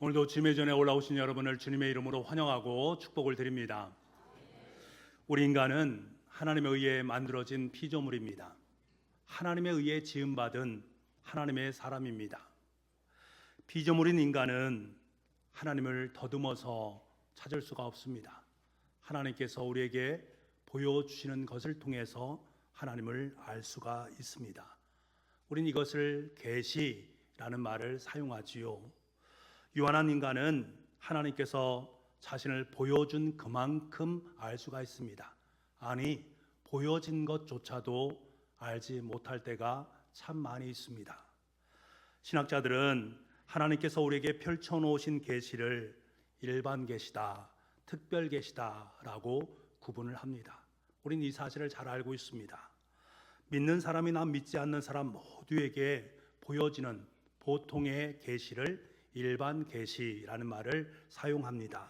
오늘도 주님의 전에 올라오신 여러분을 주님의 이름으로 환영하고 축복을 드립니다. 우리 인간은 하나님에 의해 만들어진 피조물입니다. 하나님에 의해 지음받은 하나님의 사람입니다. 피조물인 인간은 하나님을 더듬어서 찾을 수가 없습니다. 하나님께서 우리에게 보여주시는 것을 통해서 하나님을 알 수가 있습니다. 우린 이것을 계시라는 말을 사용하지요. 유한한 인간은 하나님께서 자신을 보여준 그만큼 알 수가 있습니다. 아니, 보여진 것조차도 알지 못할 때가 참 많이 있습니다. 신학자들은 하나님께서 우리에게 펼쳐놓으신 계시를 일반 계시다, 특별 계시다라고 구분을 합니다. 우린 이 사실을 잘 알고 있습니다. 믿는 사람이나 믿지 않는 사람 모두에게 보여지는 보통의 계시를 일반 계시라는 말을 사용합니다.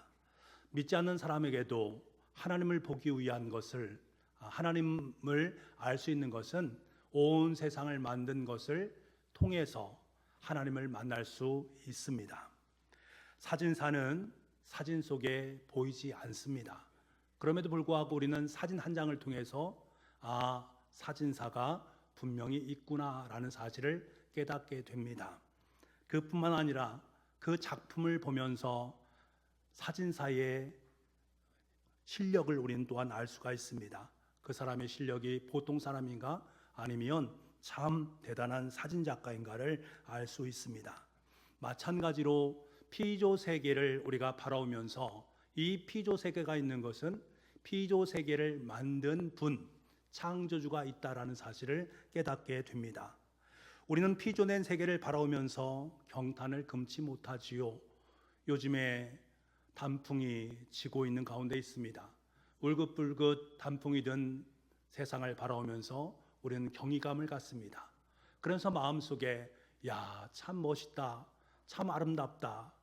믿지 않는 사람에게도 하나님을 보기 위한 것을, 하나님을 알 수 있는 것은 온 세상을 만든 것을 통해서 하나님을 만날 수 있습니다. 사진사는 사진 속에 보이지 않습니다. 그럼에도 불구하고 우리는 사진 한 장을 통해서 사진사가 분명히 있구나라는 사실을 깨닫게 됩니다. 그뿐만 아니라 그 작품을 보면서 사진사의 실력을 우리는 또한 알 수가 있습니다. 그 사람의 실력이 보통 사람인가 아니면 참 대단한 사진작가인가를 알 수 있습니다. 마찬가지로 피조 세계를 우리가 바라보면서 이 피조 세계가 있는 것은 피조 세계를 만든 분, 창조주가 있다라는 사실을 깨닫게 됩니다. 우리는 피조된 세계를 바라보면서 경탄을 금치 못하지요. 요즘에 단풍이 지고 있는 가운데 있습니다. 울긋불긋 단풍이 든 세상을 바라보면서 우리는 경이감을 갖습니다. 그래서 마음속에 참 멋있다, 참 아름답다,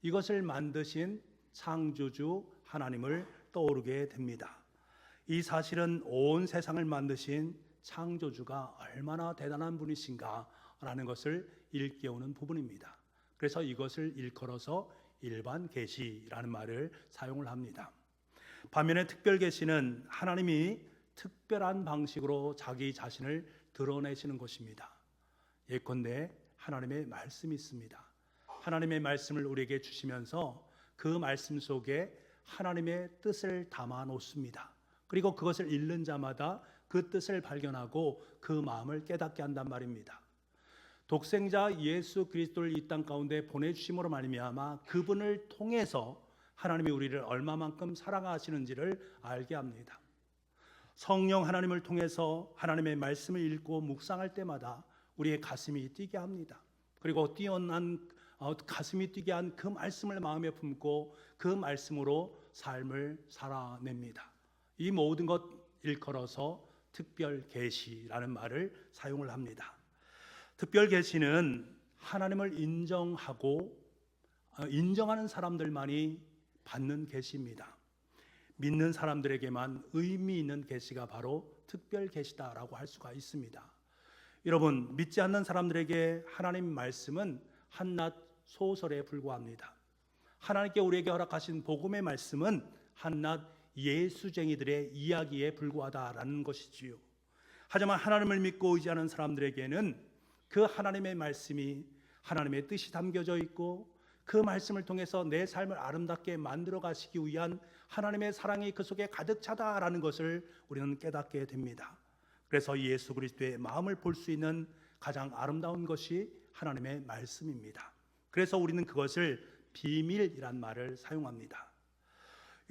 이것을 만드신 창조주 하나님을 떠오르게 됩니다. 이 사실은 온 세상을 만드신 창조주가 얼마나 대단한 분이신가라는 것을 일깨우는 부분입니다. 그래서 이것을 일컬어서 일반 계시라는 말을 사용을 합니다. 반면에 특별 계시는 하나님이 특별한 방식으로 자기 자신을 드러내시는 것입니다. 예컨대 하나님의 말씀이 있습니다. 하나님의 말씀을 우리에게 주시면서 그 말씀 속에 하나님의 뜻을 담아 놓습니다. 그리고 그것을 읽는 자마다 그 뜻을 발견하고 그 마음을 깨닫게 한단 말입니다. 독생자 예수 그리스도를 이 땅 가운데 보내주심으로 말미암아 그분을 통해서 하나님이 우리를 얼마만큼 사랑하시는지를 알게 합니다. 성령 하나님을 통해서 하나님의 말씀을 읽고 묵상할 때마다 우리의 가슴이 뛰게 합니다. 그리고 뛰어난 가슴이 뛰게 한 그 말씀을 마음에 품고 그 말씀으로 삶을 살아냅니다. 이 모든 것 일컬어서 특별 계시라는 말을 사용을 합니다. 특별 계시는 하나님을 인정하는 사람들만이 받는 계시입니다. 믿는 사람들에게만 의미 있는 계시가 바로 특별 계시다라고 할 수가 있습니다. 여러분, 믿지 않는 사람들에게 하나님 말씀은 한낱 소설에 불과합니다. 하나님께 우리에게 허락하신 복음의 말씀은 한낱 예수쟁이들의 이야기에 불과하다라는 것이지요. 하지만 하나님을 믿고 의지하는 사람들에게는 그 하나님의 말씀이 하나님의 뜻이 담겨져 있고 그 말씀을 통해서 내 삶을 아름답게 만들어 가시기 위한 하나님의 사랑이 그 속에 가득 차다라는 것을 우리는 깨닫게 됩니다. 그래서 예수 그리스도의 마음을 볼 수 있는 가장 아름다운 것이 하나님의 말씀입니다. 그래서 우리는 그것을 비밀이란 말을 사용합니다.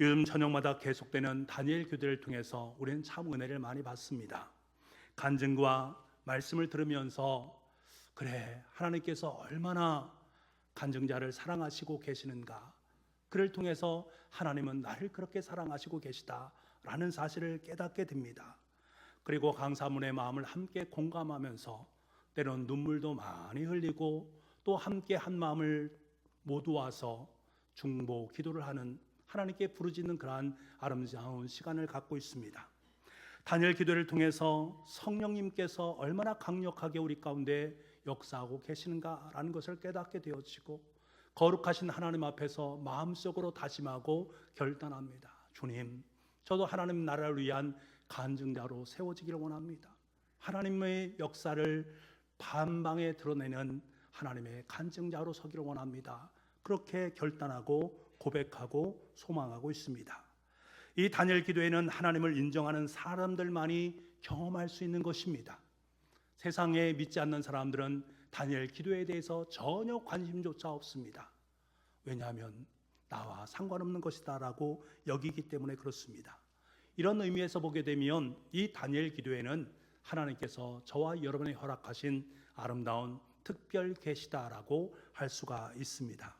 요즘 저녁마다 계속되는 다니엘 교대를 통해서 우리는 참 은혜를 많이 받습니다. 간증과 말씀을 들으면서 그래, 하나님께서 얼마나 간증자를 사랑하시고 계시는가, 그를 통해서 하나님은 나를 그렇게 사랑하시고 계시다라는 사실을 깨닫게 됩니다. 그리고 강사문의 마음을 함께 공감하면서 때론 눈물도 많이 흘리고 또 함께 한 마음을 모두와서 중보 기도를 하는, 하나님께 부르짖는 그러한 아름다운 시간을 갖고 있습니다. 다니엘 기도를 통해서 성령님께서 얼마나 강력하게 우리 가운데 역사하고 계시는가라는 것을 깨닫게 되어지고, 거룩하신 하나님 앞에서 마음속으로 다짐하고 결단합니다. 주님, 저도 하나님 나라를 위한 간증자로 세워지기를 원합니다. 하나님의 역사를 반방에 드러내는 하나님의 간증자로 서기를 원합니다. 그렇게 결단하고 고백하고 소망하고 있습니다. 이 다니엘 기도에는 하나님을 인정하는 사람들만이 경험할 수 있는 것입니다. 세상에 믿지 않는 사람들은 다니엘 기도에 대해서 전혀 관심조차 없습니다. 왜냐하면 나와 상관없는 것이다 라고 여기기 때문에 그렇습니다. 이런 의미에서 보게 되면 이 다니엘 기도에는 하나님께서 저와 여러분이 허락하신 아름다운 특별 계시다라고 할 수가 있습니다.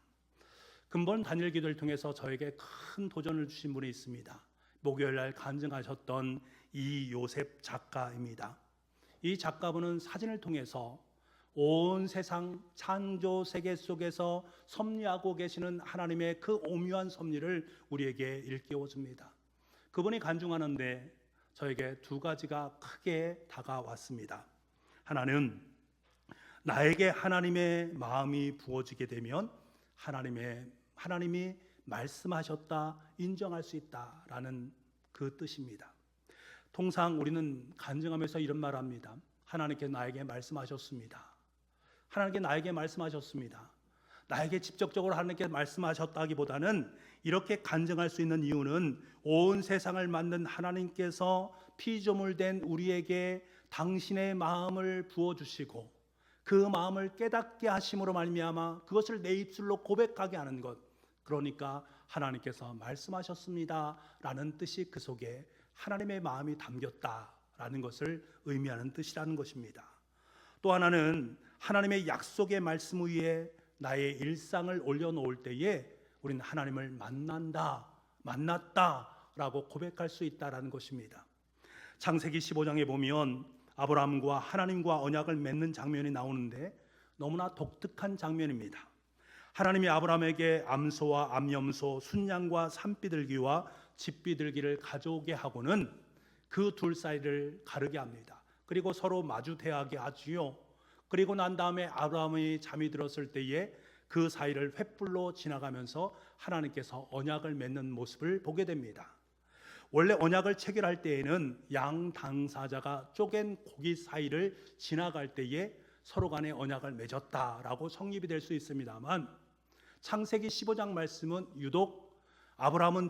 근본 다니엘 기도를 통해서 저에게 큰 도전을 주신 분이 있습니다. 목요일날 간증하셨던 이 요셉 작가입니다. 이 작가분은 사진을 통해서 온 세상 창조 세계 속에서 섭리하고 계시는 하나님의 그 오묘한 섭리를 우리에게 일깨워 줍니다. 그분이 간증하는데 저에게 두 가지가 크게 다가왔습니다. 하나는 나에게 하나님의 마음이 부어지게 되면 하나님이 말씀하셨다 인정할 수 있다라는 그 뜻입니다. 통상 우리는 간증하면서 이런 말 합니다. 하나님께 나에게 말씀하셨습니다. 하나님께 나에게 말씀하셨습니다. 나에게 직접적으로 하나님께 말씀하셨다기보다는 이렇게 간증할 수 있는 이유는 온 세상을 만든 하나님께서 피조물된 우리에게 당신의 마음을 부어주시고 그 마음을 깨닫게 하심으로 말미암아 그것을 내 입술로 고백하게 하는 것, 그러니까 하나님께서 말씀하셨습니다 라는 뜻이 그 속에 하나님의 마음이 담겼다라는 것을 의미하는 뜻이라는 것입니다. 또 하나는 하나님의 약속의 말씀 위에 나의 일상을 올려놓을 때에 우리는 하나님을 만났다라고 고백할 수 있다라는 것입니다. 창세기 15장에 보면 아브라함과 하나님과 언약을 맺는 장면이 나오는데 너무나 독특한 장면입니다. 하나님이 아브라함에게 암소와 암염소, 순양과 산비둘기와 집비둘기를 가져오게 하고는 그 둘 사이를 가르게 합니다. 그리고 서로 마주 대하게 하지요. 그리고 난 다음에 아브라함이 잠이 들었을 때에 그 사이를 횃불로 지나가면서 하나님께서 언약을 맺는 모습을 보게 됩니다. 원래 언약을 체결할 때에는 양 당사자가 쪼갠 고기 사이를 지나갈 때에 서로 간에 언약을 맺었다라고 성립이 될 수 있습니다만 창세기 15장 말씀은 유독 아브라함은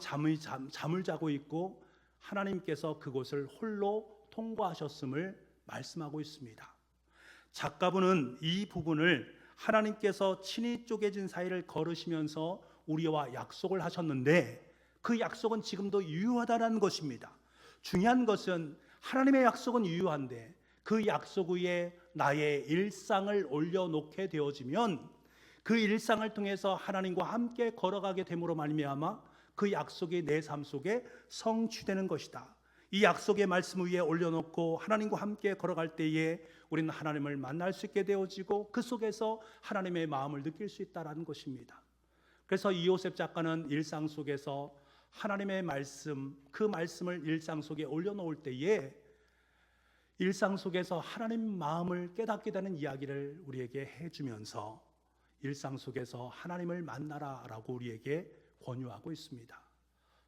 잠을 자고 있고 하나님께서 그곳을 홀로 통과하셨음을 말씀하고 있습니다. 작가분은 이 부분을 하나님께서 친히 쪼개진 사이를 걸으시면서 우리와 약속을 하셨는데 그 약속은 지금도 유효하다는 것입니다. 중요한 것은 하나님의 약속은 유효한데 그 약속 위에 나의 일상을 올려놓게 되어지면 그 일상을 통해서 하나님과 함께 걸어가게 됨으로 말미암아 그 약속이 내 삶 속에 성취되는 것이다. 이 약속의 말씀 위에 올려놓고 하나님과 함께 걸어갈 때에 우리는 하나님을 만날 수 있게 되어지고 그 속에서 하나님의 마음을 느낄 수 있다는 것입니다. 그래서 이요셉 작가는 일상 속에서 하나님의 말씀, 그 말씀을 일상 속에 올려놓을 때에 일상 속에서 하나님 마음을 깨닫게 되는 이야기를 우리에게 해주면서 일상 속에서 하나님을 만나라라고 우리에게 권유하고 있습니다.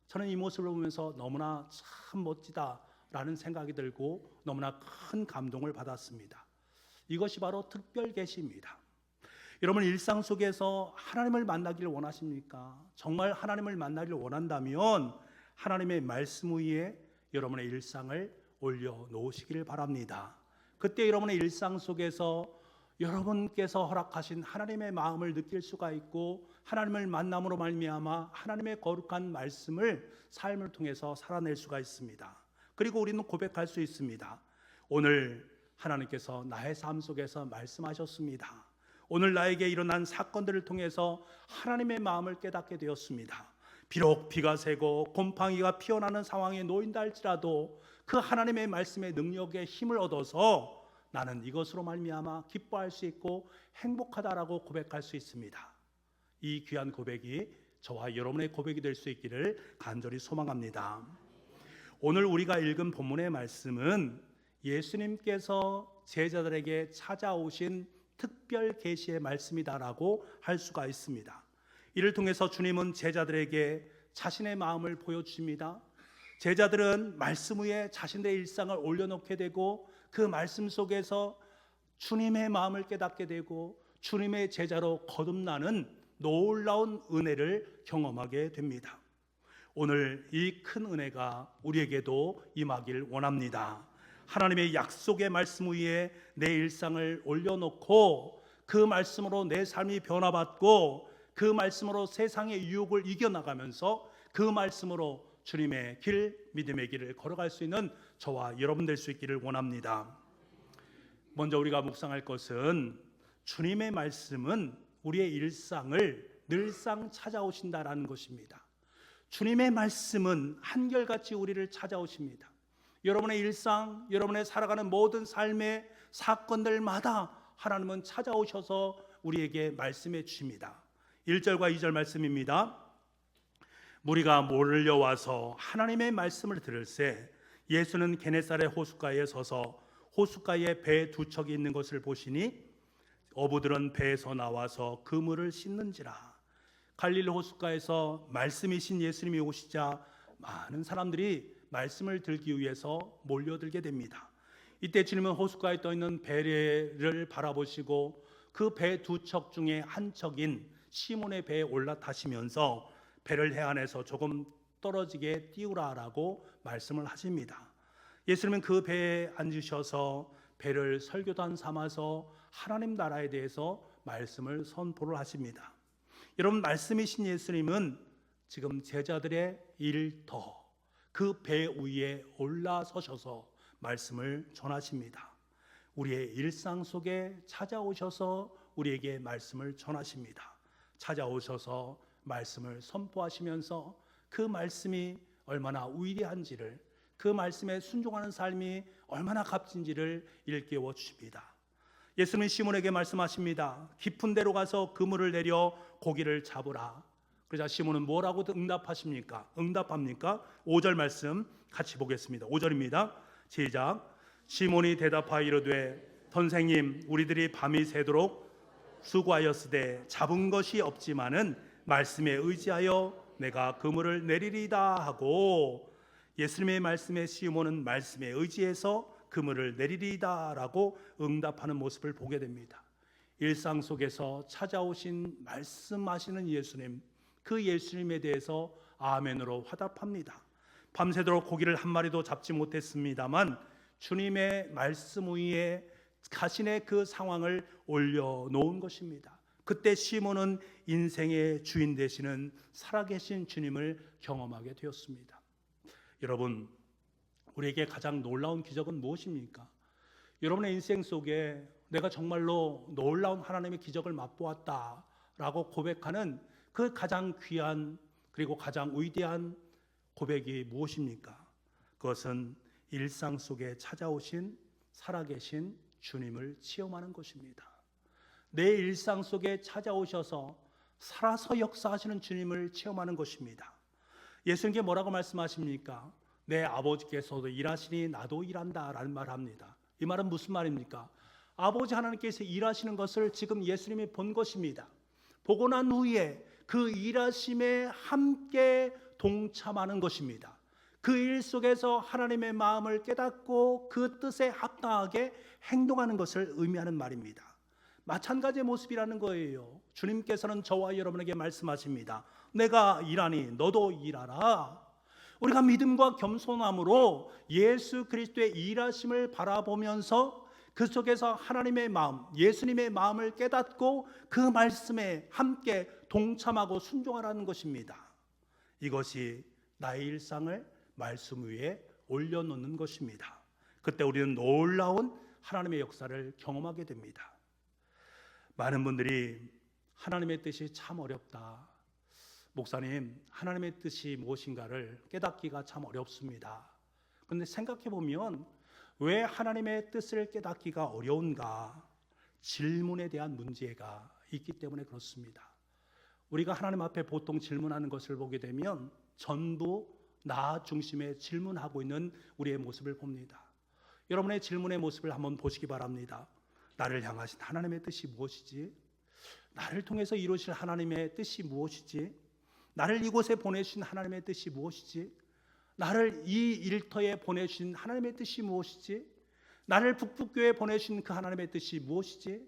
저는 이 모습을 보면서 너무나 참 멋지다라는 생각이 들고 너무나 큰 감동을 받았습니다. 이것이 바로 특별 계시입니다. 여러분 일상 속에서 하나님을 만나기를 원하십니까? 정말 하나님을 만나기를 원한다면 하나님의 말씀 위에 여러분의 일상을 올려놓으시기를 바랍니다. 그때 여러분의 일상 속에서 여러분께서 허락하신 하나님의 마음을 느낄 수가 있고 하나님을 만남으로 말미암아 하나님의 거룩한 말씀을 삶을 통해서 살아낼 수가 있습니다. 그리고 우리는 고백할 수 있습니다. 오늘 하나님께서 나의 삶 속에서 말씀하셨습니다. 오늘 나에게 일어난 사건들을 통해서 하나님의 마음을 깨닫게 되었습니다. 비록 비가 새고 곰팡이가 피어나는 상황에 놓인다 할지라도 그 하나님의 말씀의 능력에 힘을 얻어서 나는 이것으로 말미암아 기뻐할 수 있고 행복하다라고 고백할 수 있습니다. 이 귀한 고백이 저와 여러분의 고백이 될 수 있기를 간절히 소망합니다. 오늘 우리가 읽은 본문의 말씀은 예수님께서 제자들에게 찾아오신 특별 계시의 말씀이다라고 할 수가 있습니다. 이를 통해서 주님은 제자들에게 자신의 마음을 보여주십니다. 제자들은 말씀 위에 자신들의 일상을 올려놓게 되고 그 말씀 속에서 주님의 마음을 깨닫게 되고 주님의 제자로 거듭나는 놀라운 은혜를 경험하게 됩니다. 오늘 이 큰 은혜가 우리에게도 임하길 원합니다. 하나님의 약속의 말씀 위에 내 일상을 올려놓고 그 말씀으로 내 삶이 변화받고 그 말씀으로 세상의 유혹을 이겨나가면서 그 말씀으로 주님의 길, 믿음의 길을 걸어갈 수 있는 저와 여러분 될 수 있기를 원합니다. 먼저 우리가 묵상할 것은 주님의 말씀은 우리의 일상을 늘상 찾아오신다라는 것입니다. 주님의 말씀은 한결같이 우리를 찾아오십니다. 여러분의 일상, 여러분의 살아가는 모든 삶의 사건들마다 하나님은 찾아오셔서 우리에게 말씀해 주십니다. 1절과 2절 말씀입니다. 무리가 몰려와서 하나님의 말씀을 들을새 예수는 게네사렛 호숫가에 서서 호숫가에 배 두 척이 있는 것을 보시니 어부들은 배에서 나와서 그물을 씻는지라. 갈릴리 호숫가에서 말씀이신 예수님이 오시자 많은 사람들이 말씀을 들기 위해서 몰려들게 됩니다. 이때 주님은 호숫가에 떠 있는 배를 바라보시고 그 배 두 척 중에 한 척인 시몬의 배에 올라타시면서 배를 해안에서 조금 떨어지게 띄우라라고 말씀을 하십니다. 예수님은 그 배에 앉으셔서 배를 설교단 삼아서 하나님 나라에 대해서 말씀을 선포를 하십니다. 여러분, 말씀이신 예수님은 지금 제자들의 일터 그 배 위에 올라서셔서 말씀을 전하십니다. 우리의 일상 속에 찾아오셔서 우리에게 말씀을 전하십니다. 찾아오셔서 말씀을 선포하시면서 그 말씀이 얼마나 위대한지를, 그 말씀에 순종하는 삶이 얼마나 값진지를 일깨워 주십니다. 예수님은 시몬에게 말씀하십니다. 깊은 데로 가서 그물을 내려 고기를 잡으라. 그러자 시몬은 뭐라고 응답합니까? 5절 말씀 같이 보겠습니다. 5절입니다. 시작. 시몬이 대답하여 이르되 선생님, 우리들이 밤이 새도록 수고하였으되 잡은 것이 없지만은 말씀에 의지하여 내가 그물을 내리리다 하고, 예수님의 말씀에 시몬은 말씀에 의지해서 그물을 내리리다 라고 응답하는 모습을 보게 됩니다. 일상 속에서 찾아오신 말씀하시는 예수님, 그 예수님에 대해서 아멘으로 화답합니다. 밤새도록 고기를 한 마리도 잡지 못했습니다만 주님의 말씀 위에 자신의 그 상황을 올려놓은 것입니다. 그때 시몬은 인생의 주인 되시는 살아계신 주님을 경험하게 되었습니다. 여러분, 우리에게 가장 놀라운 기적은 무엇입니까? 여러분의 인생 속에 내가 정말로 놀라운 하나님의 기적을 맛보았다라고 고백하는 그 가장 귀한 그리고 가장 위대한 고백이 무엇입니까? 그것은 일상 속에 찾아오신 살아계신 주님을 체험하는 것입니다. 내 일상 속에 찾아오셔서 살아서 역사하시는 주님을 체험하는 것입니다. 예수님께 뭐라고 말씀하십니까? 내 아버지께서도 일하시니 나도 일한다 라는 말을 합니다. 이 말은 무슨 말입니까? 아버지 하나님께서 일하시는 것을 지금 예수님이 본 것입니다. 보고 난 후에 그 일하심에 함께 동참하는 것입니다. 그 일 속에서 하나님의 마음을 깨닫고 그 뜻에 합당하게 행동하는 것을 의미하는 말입니다. 마찬가지의 모습이라는 거예요. 주님께서는 저와 여러분에게 말씀하십니다. 내가 일하니 너도 일하라. 우리가 믿음과 겸손함으로 예수 그리스도의 일하심을 바라보면서 그 속에서 하나님의 마음, 예수님의 마음을 깨닫고 그 말씀에 함께 동참하고 순종하라는 것입니다. 이것이 나의 일상을 말씀 위에 올려놓는 것입니다. 그때 우리는 놀라운 하나님의 역사를 경험하게 됩니다. 많은 분들이 하나님의 뜻이 참 어렵다. 목사님, 하나님의 뜻이 무엇인가를 깨닫기가 참 어렵습니다. 그런데 생각해 보면 왜 하나님의 뜻을 깨닫기가 어려운가? 질문에 대한 문제가 있기 때문에 그렇습니다. 우리가 하나님 앞에 보통 질문하는 것을 보게 되면 전부 나 중심에 질문하고 있는 우리의 모습을 봅니다. 여러분의 질문의 모습을 한번 보시기 바랍니다. 나를 향하신 하나님의 뜻이 무엇이지? 나를 통해서 이루실 하나님의 뜻이 무엇이지? 나를 이곳에 보내신 하나님의 뜻이 무엇이지? 나를 이 일터에 보내신 하나님의 뜻이 무엇이지? 나를 북북교에 보내신 그 하나님의 뜻이 무엇이지?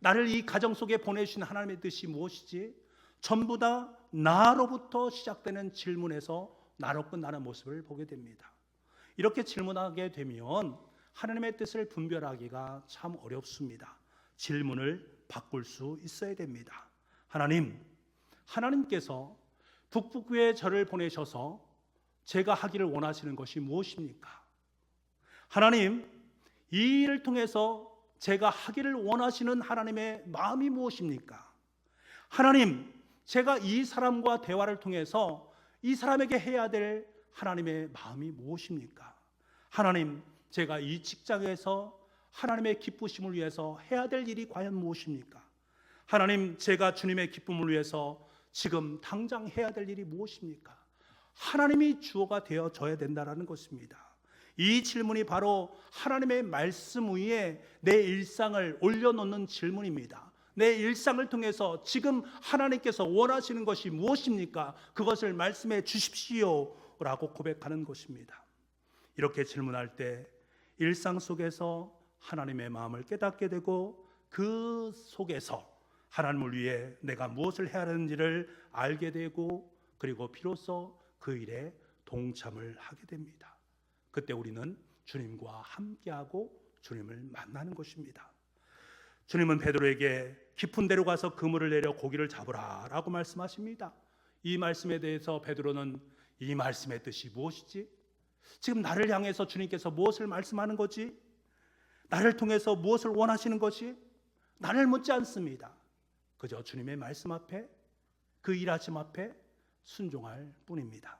나를 이 가정 속에 보내신 하나님의 뜻이 무엇이지? 전부 다 나로부터 시작되는 질문에서 나로 끝나는 모습을 보게 됩니다. 이렇게 질문하게 되면 하나님의 뜻을 분별하기가 참 어렵습니다. 질문을 바꿀 수 있어야 됩니다. 하나님께서 북북교에 저를 보내셔서 제가 하기를 원하시는 것이 무엇입니까? 하나님, 이 일을 통해서 제가 하기를 원하시는 하나님의 마음이 무엇입니까? 하나님, 제가 이 사람과 대화를 통해서 이 사람에게 해야 될 하나님의 마음이 무엇입니까? 하나님, 제가 이 직장에서 하나님의 기쁘심을 위해서 해야 될 일이 과연 무엇입니까? 하나님, 제가 주님의 기쁨을 위해서 지금 당장 해야 될 일이 무엇입니까? 하나님이 주어가 되어져야 된다는 것입니다. 이 질문이 바로 하나님의 말씀 위에 내 일상을 올려놓는 질문입니다. 내 일상을 통해서 지금 하나님께서 원하시는 것이 무엇입니까? 그것을 말씀해 주십시오 라고 고백하는 것입니다. 이렇게 질문할 때 일상 속에서 하나님의 마음을 깨닫게 되고 그 속에서 하나님을 위해 내가 무엇을 해야 하는지를 알게 되고 그리고 비로소 그 일에 동참을 하게 됩니다. 그때 우리는 주님과 함께하고 주님을 만나는 것입니다. 주님은 베드로에게 깊은 데로 가서 그물을 내려 고기를 잡으라 라고 말씀하십니다. 이 말씀에 대해서 베드로는 이 말씀의 뜻이 무엇이지? 지금 나를 향해서 주님께서 무엇을 말씀하는 거지? 나를 통해서 무엇을 원하시는 것이? 나를 묻지 않습니다. 그저 주님의 말씀 앞에, 그 일하심 앞에 순종할 뿐입니다.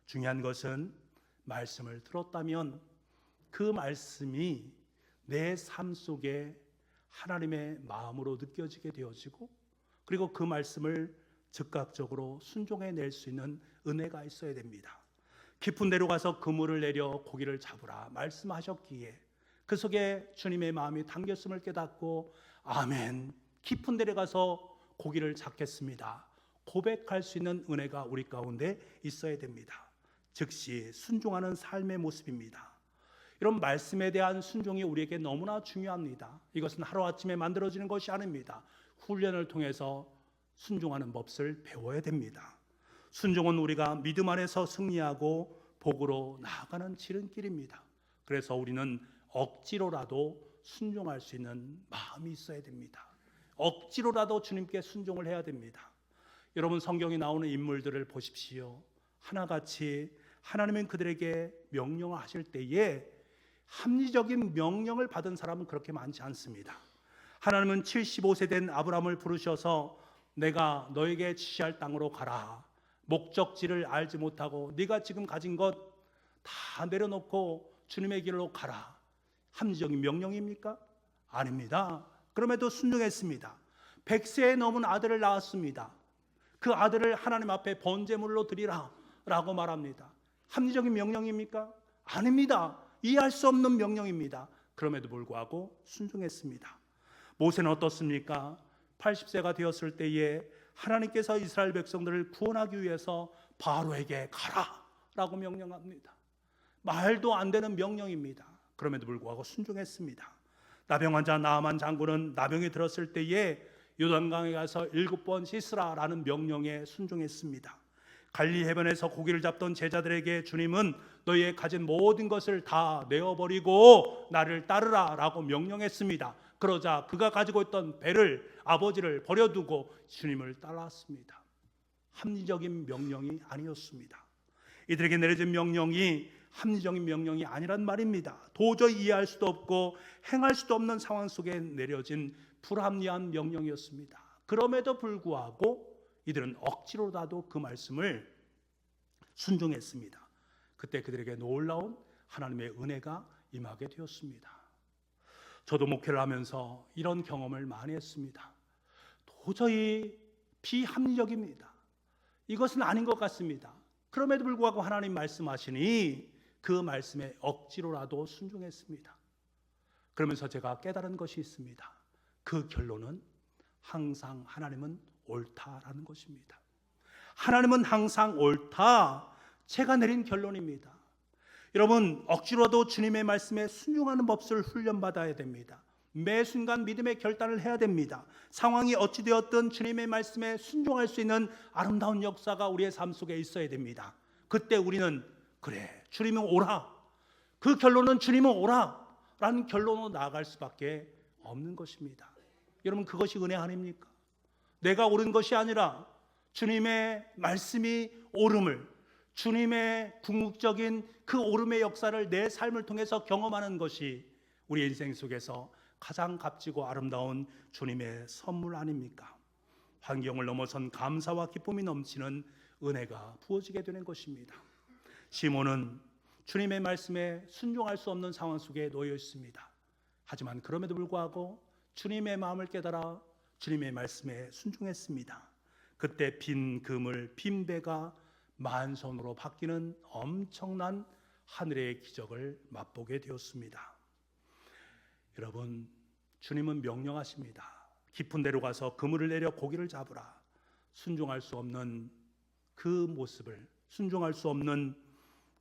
중요한 것은 말씀을 들었다면 그 말씀이 내 삶 속에 하나님의 마음으로 느껴지게 되어지고 그리고 그 말씀을 즉각적으로 순종해낼 수 있는 은혜가 있어야 됩니다. 깊은 데로 가서 그물을 내려 고기를 잡으라 말씀하셨기에 그 속에 주님의 마음이 담겼음을 깨닫고 아멘, 깊은 데로 가서 고기를 잡겠습니다 고백할 수 있는 은혜가 우리 가운데 있어야 됩니다. 즉시 순종하는 삶의 모습입니다. 이런 말씀에 대한 순종이 우리에게 너무나 중요합니다. 이것은 하루아침에 만들어지는 것이 아닙니다. 훈련을 통해서 순종하는 법을 배워야 됩니다. 순종은 우리가 믿음 안에서 승리하고 복으로 나아가는 지름길입니다. 그래서 우리는 억지로라도 순종할 수 있는 마음이 있어야 됩니다. 억지로라도 주님께 순종을 해야 됩니다. 여러분, 성경에 나오는 인물들을 보십시오. 하나같이 하나님은 그들에게 명령을 하실 때에 합리적인 명령을 받은 사람은 그렇게 많지 않습니다. 하나님은 75세 된 아브라함을 부르셔서 내가 너에게 지시할 땅으로 가라. 목적지를 알지 못하고 네가 지금 가진 것 다 내려놓고 주님의 길로 가라. 합리적인 명령입니까? 아닙니다. 그럼에도 순종했습니다. 100세에 넘은 아들을 낳았습니다. 그 아들을 하나님 앞에 번제물로 드리라 라고 말합니다. 합리적인 명령입니까? 아닙니다. 이해할 수 없는 명령입니다. 그럼에도 불구하고 순종했습니다. 모세는 어떻습니까? 80세가 되었을 때에 하나님께서 이스라엘 백성들을 구원하기 위해서 바로에게 가라 라고 명령합니다. 말도 안 되는 명령입니다. 그럼에도 불구하고 순종했습니다. 나병 환자 나아만 장군은 나병이 들었을 때에 요단강에 가서 7번 씻으라 라는 명령에 순종했습니다. 갈릴리 해변에서 고기를 잡던 제자들에게 주님은 너희의 가진 모든 것을 다 내어버리고 나를 따르라 라고 명령했습니다. 그러자 그가 가지고 있던 배를, 아버지를 버려두고 주님을 따랐습니다. 합리적인 명령이 아니었습니다. 이들에게 내려진 명령이 합리적인 명령이 아니란 말입니다. 도저히 이해할 수도 없고 행할 수도 없는 상황 속에 내려진 불합리한 명령이었습니다. 그럼에도 불구하고 이들은 억지로라도 그 말씀을 순종했습니다. 그때 그들에게 놀라운 하나님의 은혜가 임하게 되었습니다. 저도 목회를 하면서 이런 경험을 많이 했습니다. 도저히 비합리적입니다. 이것은 아닌 것 같습니다. 그럼에도 불구하고 하나님 말씀하시니 그 말씀에 억지로라도 순종했습니다. 그러면서 제가 깨달은 것이 있습니다. 그 결론은 항상 하나님은 옳다라는 것입니다. 하나님은 항상 옳다. 제가 내린 결론입니다. 여러분, 억지로도 주님의 말씀에 순종하는 법을 훈련받아야 됩니다. 매 순간 믿음의 결단을 해야 됩니다. 상황이 어찌되었든 주님의 말씀에 순종할 수 있는 아름다운 역사가 우리의 삶 속에 있어야 됩니다. 그때 우리는 그래, 주님은 옳아, 그 결론은 주님은 옳아 라는 결론으로 나아갈 수밖에 없는 것입니다. 여러분, 그것이 은혜 아닙니까? 내가 옳은 것이 아니라 주님의 말씀이 옳음을, 주님의 궁극적인 그 옳음의 역사를 내 삶을 통해서 경험하는 것이 우리 인생 속에서 가장 값지고 아름다운 주님의 선물 아닙니까? 환경을 넘어선 감사와 기쁨이 넘치는 은혜가 부어지게 되는 것입니다. 시몬은 주님의 말씀에 순종할 수 없는 상황 속에 놓여 있습니다. 하지만 그럼에도 불구하고 주님의 마음을 깨달아 주님의 말씀에 순종했습니다. 그때 빈 그물, 빈 배가 만손으로 바뀌는 엄청난 하늘의 기적을 맛보게 되었습니다. 여러분, 주님은 명령하십니다. 깊은 데로 가서 그물을 내려 고기를 잡으라. 순종할 수 없는 그 모습을, 순종할 수 없는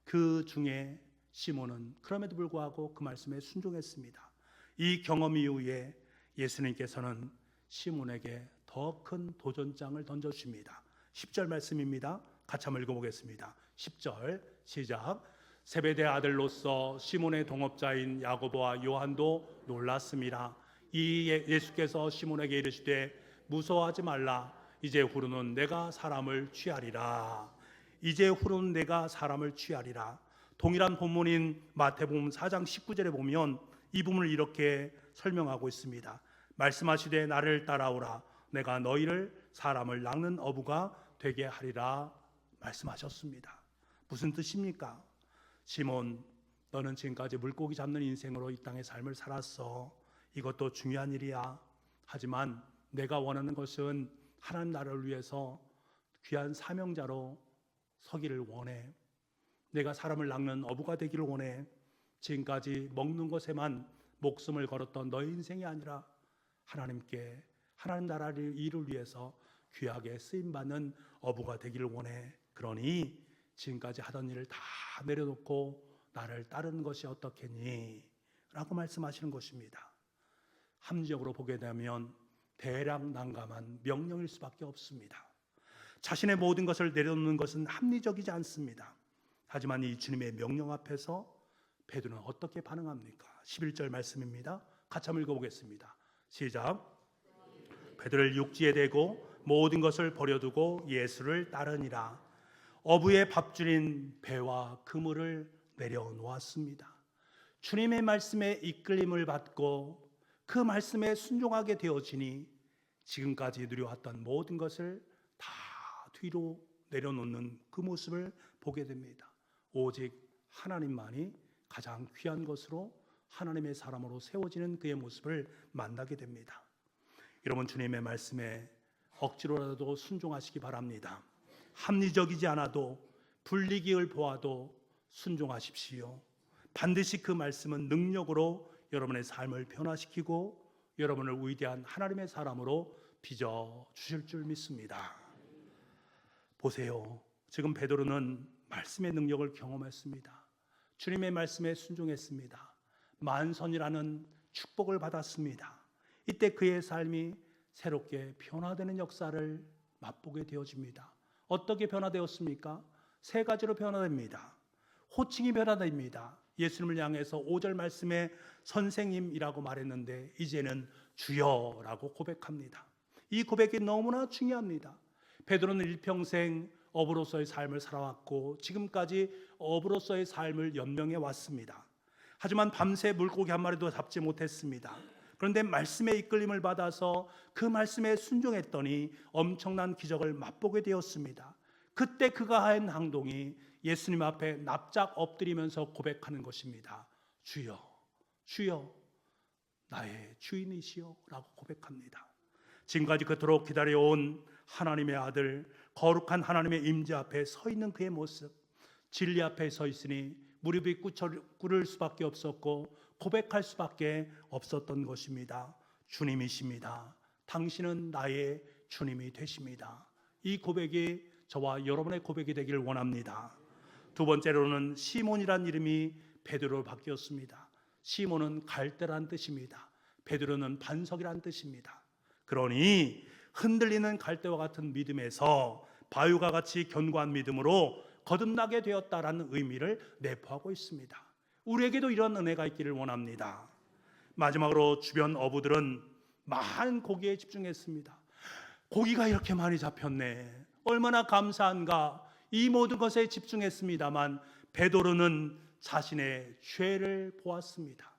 그 중에 시몬은 그럼에도 불구하고 그 말씀에 순종했습니다. 이 경험 이후에 예수님께서는 시몬에게 더 큰 도전장을 던져주십니다. 10절 말씀입니다. 같이 한번 읽어보겠습니다. 10절 시작. 세베대 아들로서 시몬의 동업자인 야고보와 요한도 놀랐습니다. 이 예수께서 시몬에게 이르시되 무서워하지 말라. 이제 후로는 내가 사람을 취하리라. 이제 후로는 내가 사람을 취하리라. 동일한 본문인 마태복음 4장 19절에 보면 이 부분을 이렇게 설명하고 있습니다. 말씀하시되 나를 따라오라. 내가 너희를 사람을 낚는 어부가 되게 하리라 말씀하셨습니다. 무슨 뜻입니까? 시몬, 너는 지금까지 물고기 잡는 인생으로 이 땅의 삶을 살았어. 이것도 중요한 일이야. 하지만 내가 원하는 것은 하나님 나라를 위해서 귀한 사명자로 서기를 원해. 내가 사람을 낚는 어부가 되기를 원해. 지금까지 먹는 것에만 목숨을 걸었던 너의 인생이 아니라 하나님께, 하나님 나라를 일을 위해서 귀하게 쓰임받는 어부가 되기를 원해. 그러니 지금까지 하던 일을 다 내려놓고 나를 따르는 것이 어떻겠니? 라고 말씀하시는 것입니다. 합리적으로 보게 되면 대략 난감한 명령일 수밖에 없습니다. 자신의 모든 것을 내려놓는 것은 합리적이지 않습니다. 하지만 이 주님의 명령 앞에서 베드로는 어떻게 반응합니까? 11절 말씀입니다. 같이 한번 읽어보겠습니다. 시작. 베드로를 육지에 대고 모든 것을 버려두고 예수를 따르니라. 어부의 밥줄인 배와 그물을 내려놓았습니다. 주님의 말씀에 이끌림을 받고 그 말씀에 순종하게 되어지니 지금까지 누려왔던 모든 것을 다 뒤로 내려놓는 그 모습을 보게 됩니다. 오직 하나님만이 가장 귀한 것으로 하나님의 사람으로 세워지는 그의 모습을 만나게 됩니다. 여러분, 주님의 말씀에 억지로라도 순종하시기 바랍니다. 합리적이지 않아도 불리기를 보아도 순종하십시오. 반드시 그 말씀은 능력으로 여러분의 삶을 변화시키고 여러분을 위대한 하나님의 사람으로 빚어 주실 줄 믿습니다. 보세요. 지금 베드로는 말씀의 능력을 경험했습니다. 주님의 말씀에 순종했습니다. 만선이라는 축복을 받았습니다. 이때 그의 삶이 새롭게 변화되는 역사를 맛보게 되어집니다. 어떻게 변화되었습니까? 세 가지로 변화됩니다. 호칭이 변화됩니다. 예수님을 향해서 5절 말씀에 선생님이라고 말했는데 이제는 주여라고 고백합니다. 이 고백이 너무나 중요합니다. 베드로는 일평생 어부로서의 삶을 살아왔고 지금까지 어부로서의 삶을 연명해 왔습니다. 하지만 밤새 물고기 한 마리도 잡지 못했습니다. 그런데 말씀의 이끌림을 받아서 그 말씀에 순종했더니 엄청난 기적을 맛보게 되었습니다. 그때 그가 한 행동이 예수님 앞에 납작 엎드리면서 고백하는 것입니다. 주여, 주여, 나의 주인이시여 라고 고백합니다. 지금까지 그토록 기다려온 하나님의 아들, 거룩한 하나님의 임재 앞에 서 있는 그의 모습, 진리 앞에 서 있으니 무릎이 꿇을 수밖에 없었고 고백할 수밖에 없었던 것입니다. 주님이십니다. 당신은 나의 주님이 되십니다. 이 고백이 저와 여러분의 고백이 되기를 원합니다. 두 번째로는 시몬이란 이름이 베드로로 바뀌었습니다. 시몬은 갈대란 뜻입니다. 베드로는 반석이란 뜻입니다. 그러니 흔들리는 갈대와 같은 믿음에서 바위와 같이 견고한 믿음으로 거듭나게 되었다라는 의미를 내포하고 있습니다. 우리에게도 이런 은혜가 있기를 원합니다. 마지막으로 주변 어부들은 많은 고기에 집중했습니다. 고기가 이렇게 많이 잡혔네, 얼마나 감사한가, 이 모든 것에 집중했습니다만 베드로는 자신의 죄를 보았습니다.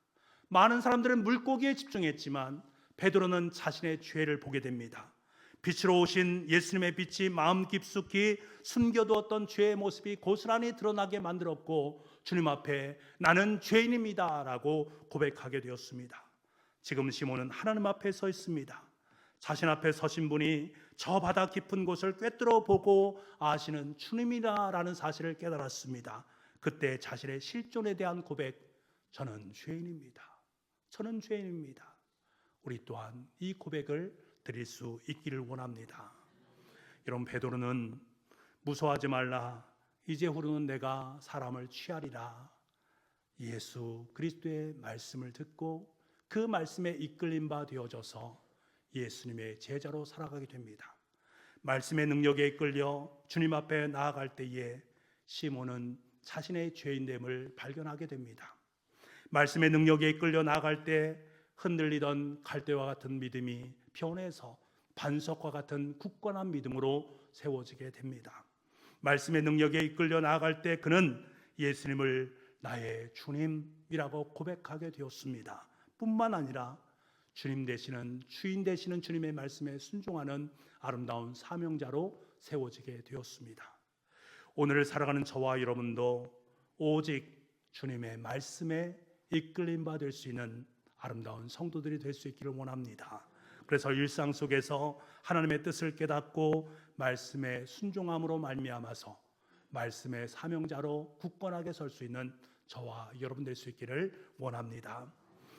많은 사람들은 물고기에 집중했지만 베드로는 자신의 죄를 보게 됩니다. 빛으로 오신 예수님의 빛이 마음 깊숙이 숨겨두었던 죄의 모습이 고스란히 드러나게 만들었고 주님 앞에 나는 죄인입니다 라고 고백하게 되었습니다. 지금 시몬은 하나님 앞에 서 있습니다. 자신 앞에 서신 분이 저 바다 깊은 곳을 꿰뚫어 보고 아시는 주님이라는 사실을 깨달았습니다. 그때 자신의 실존에 대한 고백, 저는 죄인입니다. 저는 죄인입니다. 우리 또한 이 고백을 드릴 수 있기를 원합니다. 여러분, 베드로는 무서워하지 말라, 이제후로는 내가 사람을 취하리라, 예수 그리스도의 말씀을 듣고 그 말씀에 이끌림 바 되어져서 예수님의 제자로 살아가게 됩니다. 말씀의 능력에 이끌려 주님 앞에 나아갈 때에 시몬은 자신의 죄인됨을 발견하게 됩니다. 말씀의 능력에 이끌려 나아갈 때 흔들리던 갈대와 같은 믿음이 변해서 반석과 같은 굳건한 믿음으로 세워지게 됩니다. 말씀의 능력에 이끌려 나아갈 때 그는 예수님을 나의 주님이라고 고백하게 되었습니다. 뿐만 아니라 주님 되시는, 주인 되시는 주님의 말씀에 순종하는 아름다운 사명자로 세워지게 되었습니다. 오늘 살아가는 저와 여러분도 오직 주님의 말씀에 이끌림 받을 수 있는 아름다운 성도들이 될 수 있기를 원합니다. 그래서 일상 속에서 하나님의 뜻을 깨닫고 말씀에 순종함으로 말미암아서 말씀의 사명자로 굳건하게 설 수 있는 저와 여러분 될 수 있기를 원합니다.